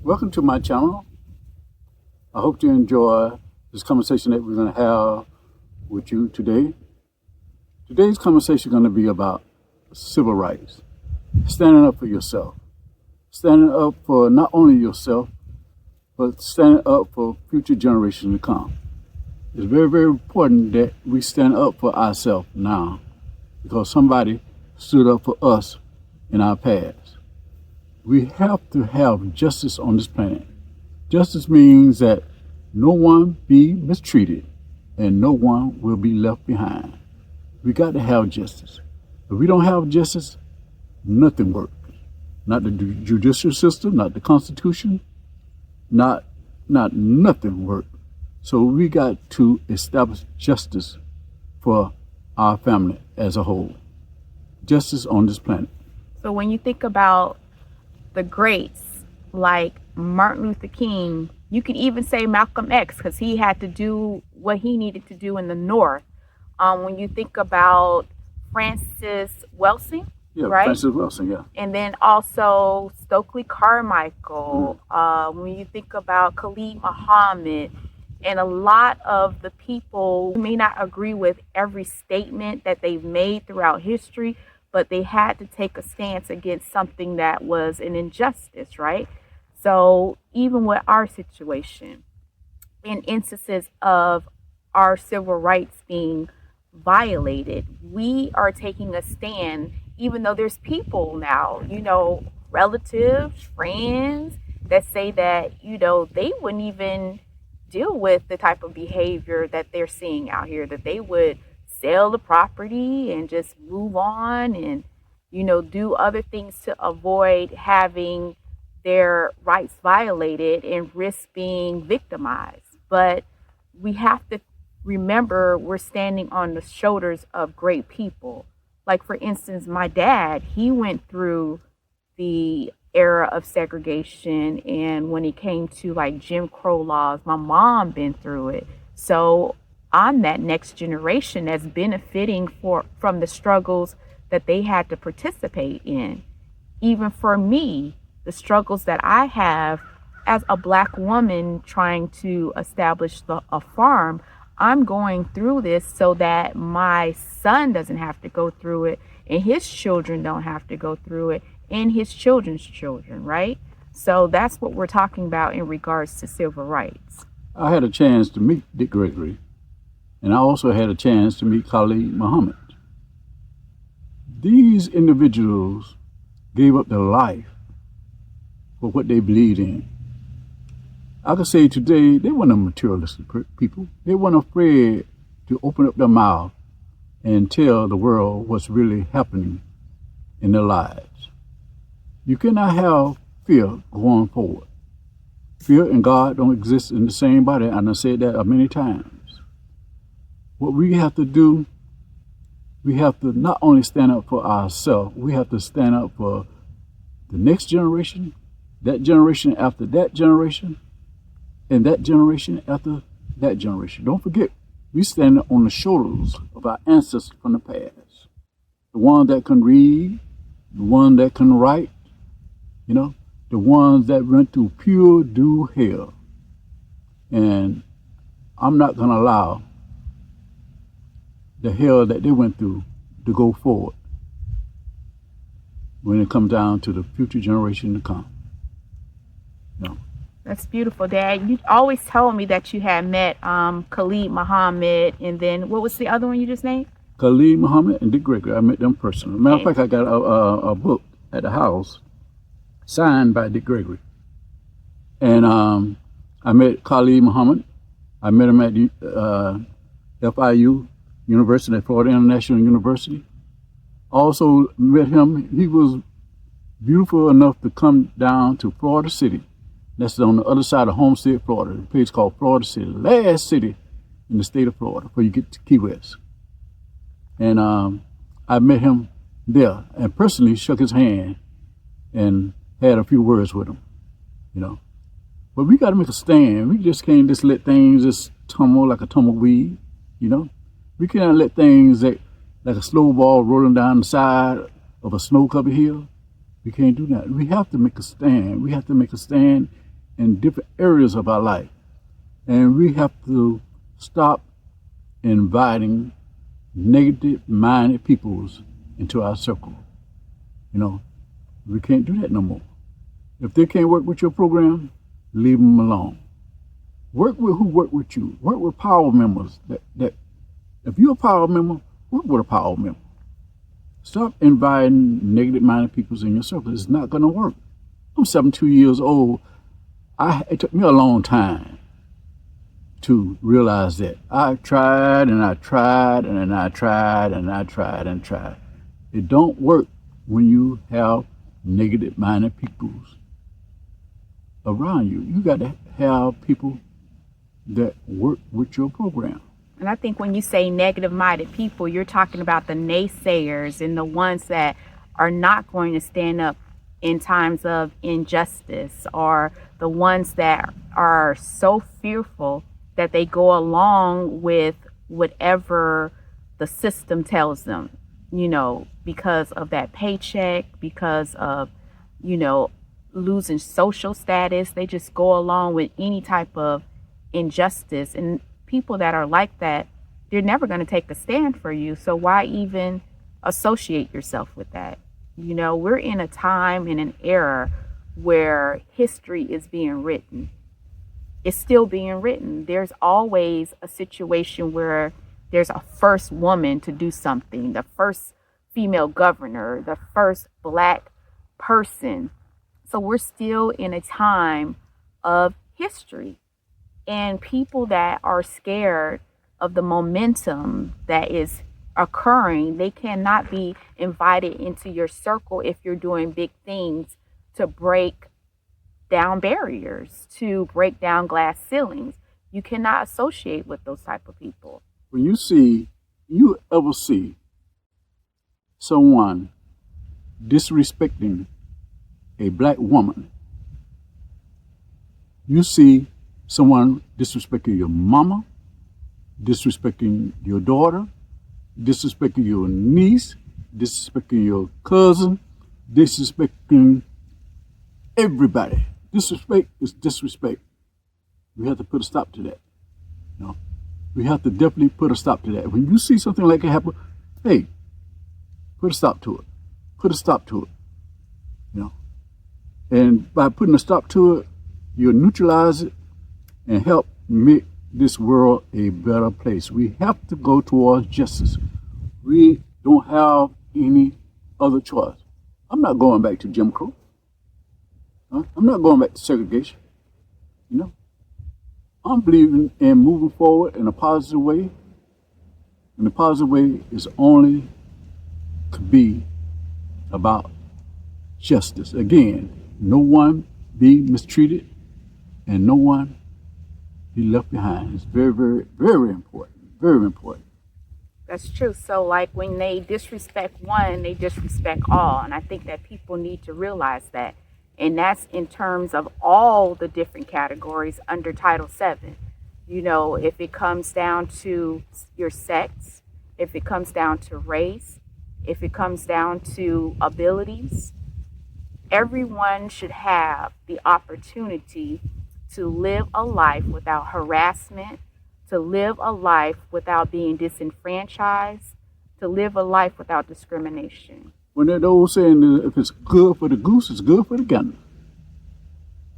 Welcome to my channel. I hope you enjoy this conversation that we're going to have with you today. Today's conversation is going to be about civil rights, standing up for yourself, standing up for not only yourself, but standing up for future generations to come. It's very, very important that we stand up for ourselves now because somebody stood up for us in our past. We have to have justice on this planet. Justice means that no one be mistreated and no one will be left behind. We got to have justice. If we don't have justice, nothing works. Not the judicial system, not the Constitution, not nothing works. So we got to establish justice for our family as a whole. Justice on this planet. So when you think about the greats like Martin Luther King, you could even say Malcolm X because he had to do what he needed to do in the North. When you think about Francis Welsing, right? Francis Welsing, yeah. And then also Stokely Carmichael. When you think about Khalid Muhammad, and a lot of the people who may not agree with every statement that they've made throughout history, but they had to take a stance against something that was an injustice, right? So even with our situation, in instances of our civil rights being violated, we are taking a stand, even though there's people now, relatives, friends that say that, they wouldn't even deal with the type of behavior that they're seeing out here, that they would sell the property and just move on and, do other things to avoid having their rights violated and risk being victimized. But we have to remember we're standing on the shoulders of great people. Like, for instance, my dad, he went through the era of segregation, and when it came to like Jim Crow laws, my mom been through it. So I'm that next generation that's benefiting from the struggles that they had to participate in. Even for me, the struggles that I have as a Black woman trying to establish a farm, I'm going through this so that my son doesn't have to go through it and his children don't have to go through it and his children's children, right? So that's what we're talking about in regards to civil rights. I had a chance to meet Dick Gregory, and I also had a chance to meet Khalid Muhammad. These individuals gave up their life for what they believed in. I could say today, they weren't materialistic people. They weren't afraid to open up their mouth and tell the world what's really happening in their lives. You cannot have fear going forward. Fear and God don't exist in the same body, and I said that many times. What we have to do, we have to not only stand up for ourselves, we have to stand up for the next generation, that generation after that generation, and that generation after that generation. Don't forget, we stand on the shoulders of our ancestors from the past. The ones that can read, the ones that can write, the ones that went through pure due hell. And I'm not going to allow the hell that they went through to go forward when it comes down to the future generation to come. That's beautiful, Dad. You always told me that you had met Khalid Muhammad, and then what was the other one you just named? Khalid Muhammad and Dick Gregory. I met them personally. Matter of fact, I got a book at the house signed by Dick Gregory. And I met Khalid Muhammad. I met him at FIU, University, Florida International University. Also met him, he was beautiful enough to come down to Florida City. That's on the other side of Homestead, Florida. A place called Florida City, last city in the state of Florida before you get to Key West. And I met him there and personally shook his hand and had a few words with him, But we got to make a stand. We just can't just let things just tumble like a tumbleweed, We can't let things that like a snowball rolling down the side of a snow-covered hill. We can't do that. We have to make a stand. We have to make a stand in different areas of our life. And we have to stop inviting negative-minded peoples into our circle. You know, we can't do that no more. If they can't work with your program, leave them alone. Work with who work with you. Work with power members. That if you're a power member, work with a power member. Stop inviting negative-minded people in your circle. It's not going to work. I'm 72 years old. It took me a long time to realize that. I tried and I tried and I tried and I tried and tried. It don't work when you have negative-minded people around you. You got to have people that work with your program. And I think when you say negative-minded people, you're talking about the naysayers and the ones that are not going to stand up in times of injustice, or the ones that are so fearful that they go along with whatever the system tells them, you know, because of that paycheck, because of, you know, losing social status. They just go along with any type of injustice. And people that are like that, they're never going to take a stand for you. So why even associate yourself with that? You know, we're in a time and an era where history is being written. It's still being written. There's always a situation where there's a first woman to do something, the first female governor, the first Black person. So we're still in a time of history. And people that are scared of the momentum that is occurring, they cannot be invited into your circle if you're doing big things to break down barriers, to break down glass ceilings. You cannot associate with those type of people. When you ever see someone disrespecting a Black woman, you see someone disrespecting your mama, disrespecting your daughter, disrespecting your niece, disrespecting your cousin, disrespecting everybody. Disrespect is disrespect. We have to put a stop to that. You know, we have to definitely put a stop to that. When you see something like that happen, hey, put a stop to it. Put a stop to it. You know, and by putting a stop to it, you'll neutralize it and help make this world a better place. We have to go towards justice. We don't have any other choice. I'm not going back to Jim Crow. I'm not going back to segregation. You know, I'm believing in moving forward in a positive way. And the positive way is only to be about justice. Again, no one be mistreated and no one be left behind. It's very, very, very important. Very important. That's true. So like when they disrespect one, they disrespect all. And I think that people need to realize that. And that's in terms of all the different categories under Title VII. You know, if it comes down to your sex, if it comes down to race, if it comes down to abilities, everyone should have the opportunity to live a life without harassment, to live a life without being disenfranchised, to live a life without discrimination. When that old saying, if it's good for the goose, it's good for the gander.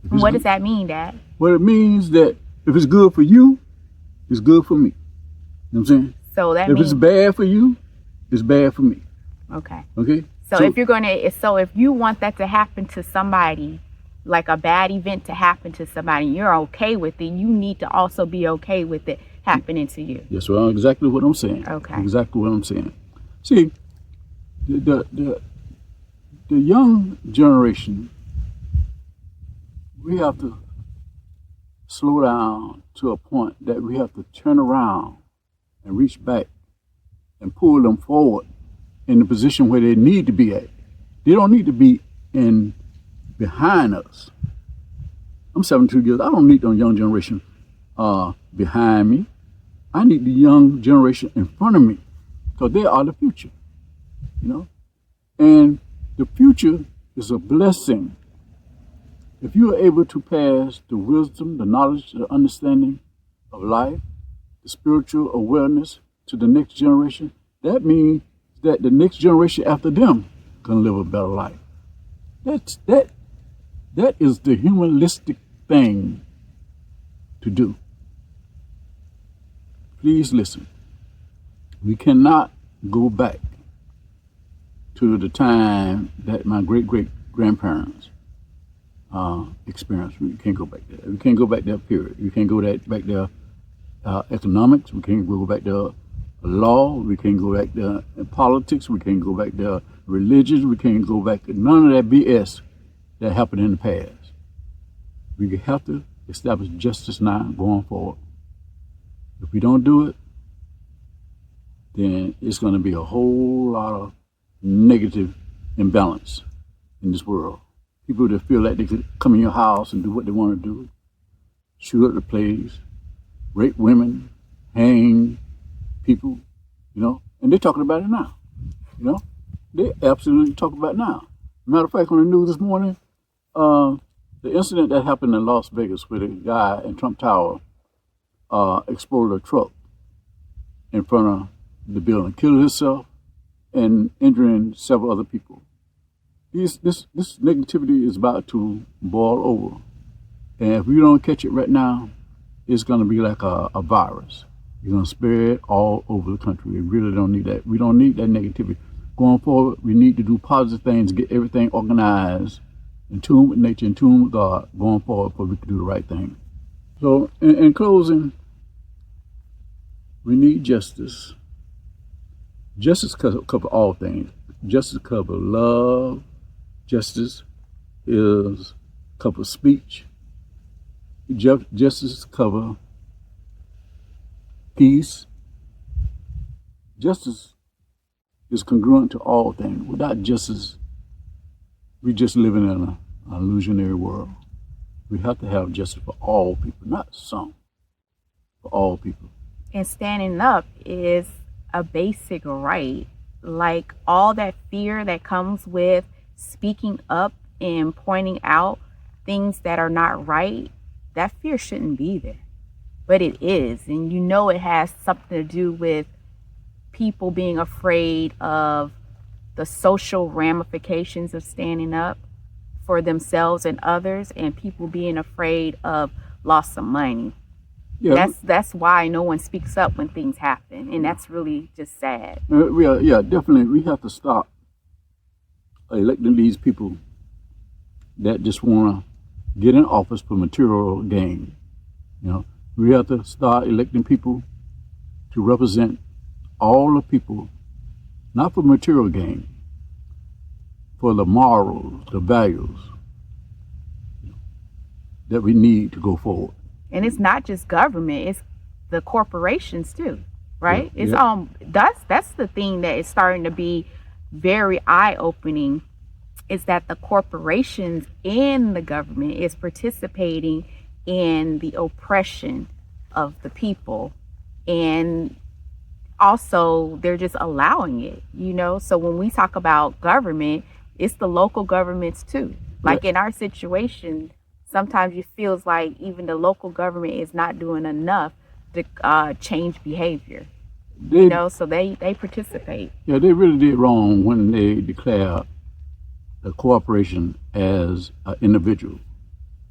What does that mean, Dad? Well, it means that if it's good for you, it's good for me. You know what I'm saying? So that if means it's bad for you, it's bad for me. Okay. Okay? So if you're if you want that to happen to somebody, like a bad event to happen to somebody, and you're okay with it, you need to also be okay with it happening to you. Yes, well, exactly what I'm saying. Okay. Exactly what I'm saying. See, the young generation, we have to slow down to a point that we have to turn around and reach back and pull them forward in the position where they need to be at. They don't need to be in behind us. I'm 72 years. I don't need the young generation behind me. I need the young generation in front of me because they are the future. You know, and the future is a blessing. If you are able to pass the wisdom, the knowledge, the understanding of life, the spiritual awareness to the next generation, that means that the next generation after them can live a better life. That is the humanistic thing to do. Please listen. We cannot go back to the time that my great-great-grandparents experienced. We can't go back there. We can't go back that period. We can't go back there economics. We can't go back there law. We can't go back there politics. We can't go back there religion. We can't go back to none of that BS that happened in the past. We have to establish justice now going forward. If we don't do it, then it's going to be a whole lot of negative imbalance in this world. People that feel like they could come in your house and do what they want to do, shoot up the place, rape women, hang people, and they're talking about it now. They absolutely talk about it now. Matter of fact, on the news this morning, the incident that happened in Las Vegas where the guy in Trump Tower exploded a truck in front of the building, killed himself and injuring several other people. This negativity is about to boil over. And if we don't catch it right now, it's going to be like a virus. It's going to spread all over the country. We really don't need that. We don't need that negativity. Going forward, we need to do positive things, get everything organized, in tune with nature, in tune with God, going forward, so we can do the right thing. So, in closing, we need justice. Justice covers all things. Justice covers love. Justice covers speech. Justice covers peace. Justice is congruent to all things. Without justice, we just living in an illusionary world. We have to have justice for all people, not some, for all people. And standing up is a basic right. Like all that fear that comes with speaking up and pointing out things that are not right, that fear shouldn't be there. But it is. And it has something to do with people being afraid of the social ramifications of standing up for themselves and others, and people being afraid of loss of money. Yeah. That's why no one speaks up when things happen, and that's really just sad. Definitely. We have to stop electing these people that just want to get in office for material gain. We have to start electing people to represent all the people, not for material gain, for the morals, the values that we need to go forward. And it's not just government; it's the corporations too, right? That's the thing that is starting to be very eye-opening, is that the corporations and the government is participating in the oppression of the people, and also they're just allowing it. So when we talk about government, it's the local governments too. Like in our situation, sometimes it feels like even the local government is not doing enough to change behavior. So they participate. Yeah, they really did wrong when they declared the corporation as an individual,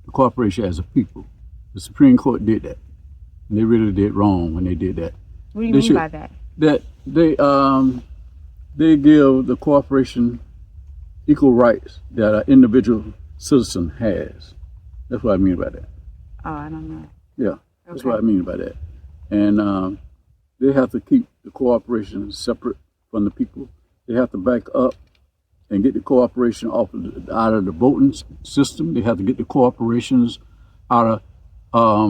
the corporation as a people. The Supreme Court did that. And they really did wrong when they did that. What do you mean by that? That they give the corporation equal rights that an individual citizen has. That's what I mean by that. Oh, I don't know. Yeah, that's what I mean by that. And they have to keep the corporation separate from the people. They have to back up and get the corporation out of the voting system. They have to get the corporations out of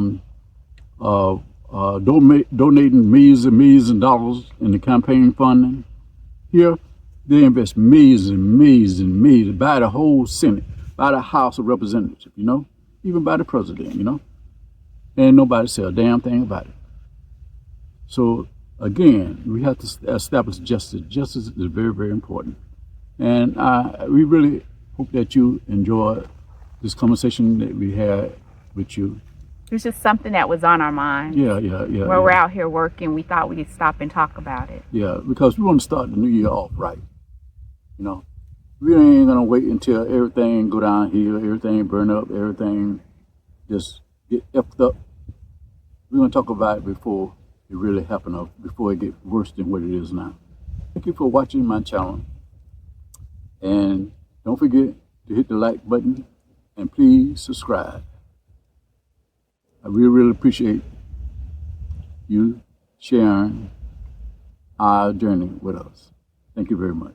donating millions and millions of dollars in the campaign funding. Here, they invest millions and millions and millions by the whole Senate, by the House of Representatives, even by the president, and nobody said a damn thing about it. So again, we have to establish justice. Justice is very, very important. And we really hope that you enjoy this conversation that we had with you. It was just something that was on our mind. Yeah. While we're out here working, we thought we'd stop and talk about it. Yeah, because we want to start the new year off right. You know, we ain't gonna wait until everything go downhill, everything burn up, everything just get effed up. We're gonna talk about it before it really happen, or before it get worse than what it is now. Thank you for watching my channel, and don't forget to hit the like button and please subscribe. I really appreciate you sharing our journey with us. Thank you very much.